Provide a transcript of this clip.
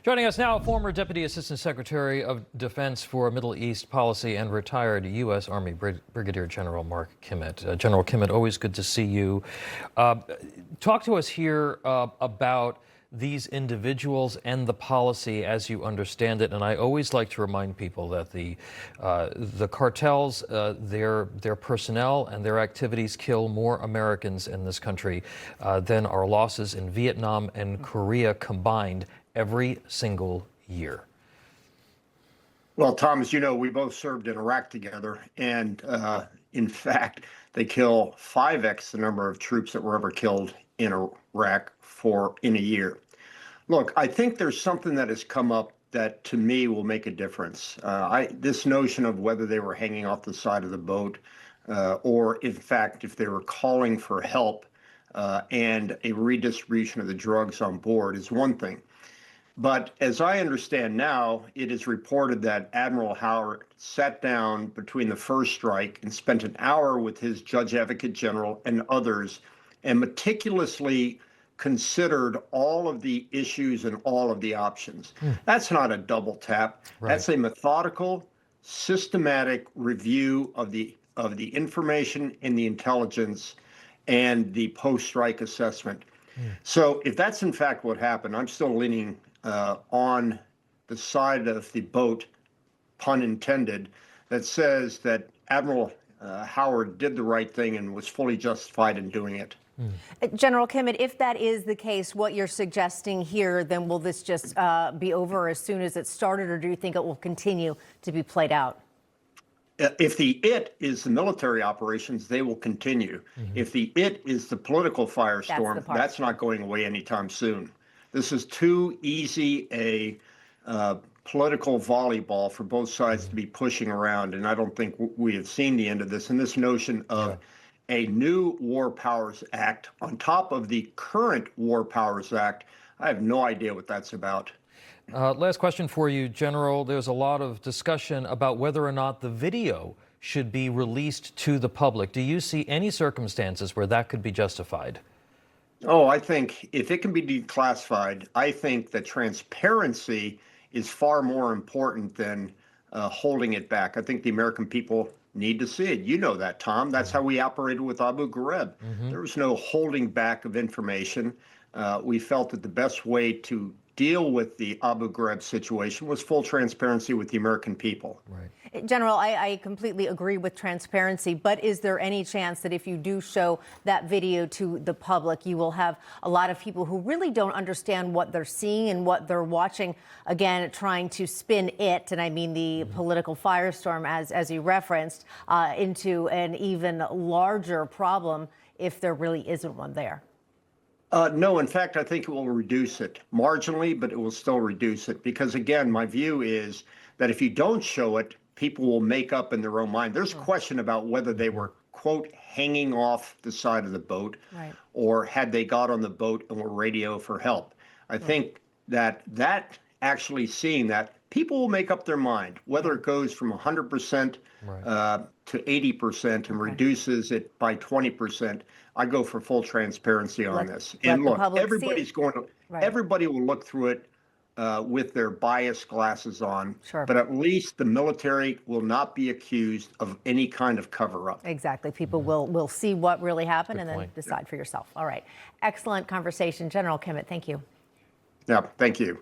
Joining us now, former Deputy Assistant Secretary of Defense for Middle East Policy and retired U.S. Army Brigadier General Mark Kimmett. General Kimmett, always good to see you. Talk to us here about these individuals and the policy as you understand it. And I always like to remind people that the cartels, their personnel and their activities kill more Americans in this country than our losses in Vietnam and Korea combined every single year. Well, Tom, as you know, we both served in Iraq together. And in fact, they kill 5x the number of troops that were ever killed in Iraq in a year. Look, I think there's something that has come up that to me will make a difference. This notion of whether they were hanging off the side of the boat or in fact, if they were calling for help and a redistribution of the drugs on board is one thing. But as I understand now, it is reported that Admiral Howard sat down between the first strike and spent an hour with his Judge Advocate General and others and meticulously considered all of the issues and all of the options. That's not a double tap. Right. That's a methodical, systematic review of the information and the intelligence and the post-strike assessment. So if that's in fact what happened, I'm still leaning on the side of the boat, pun intended, that says that Admiral Howard did the right thing and was fully justified in doing it. General Kimmett, if that is the case, what you're suggesting here, then will this just be over as soon as it started, or do you think it will continue to be played out? If the it is the military operations, they will continue. If the it is the political firestorm, that's not going away anytime soon. This is too easy a political volleyball for both sides to be pushing around, and I don't think we have seen the end of this. And this notion of a new War Powers Act on top of the current War Powers Act, I have no idea what that's about. Last question for you, General. There's a lot of discussion about whether or not the video should be released to the public. Do you see any circumstances where that could be justified? Oh, I think if it can be declassified, I think that transparency is far more important than holding it back. I think the American people need to see it. You know that, Tom. That's how we operated with Abu Ghraib. There was no holding back of information. We felt that the best way to deal with the Abu Ghraib situation was full transparency with the American people. Right. General, I completely agree with transparency, but is there any chance that if you do show that video to the public, you will have a lot of people who really don't understand what they're seeing and what they're watching, again, trying to spin it, and I mean the political firestorm, as you referenced, into an even larger problem if there really isn't one there? No, in fact, I think it will reduce it marginally, but it will still reduce it because, again, my view is that if you don't show it, people will make up in their own mind. There's a question about whether they were, quote, hanging off the side of the boat, or had they got on the boat and were radio for help. I think that actually seeing that, people will make up their mind, whether it goes from 100% to 80% and reduces it by 20%. I go for full transparency on this. And look, everybody will look through it with their bias glasses on, but at least the military will not be accused of any kind of cover-up. Exactly. People will see what really happened and then decide for yourself. All right. Excellent conversation. General Kimmett, thank you. Yeah, thank you.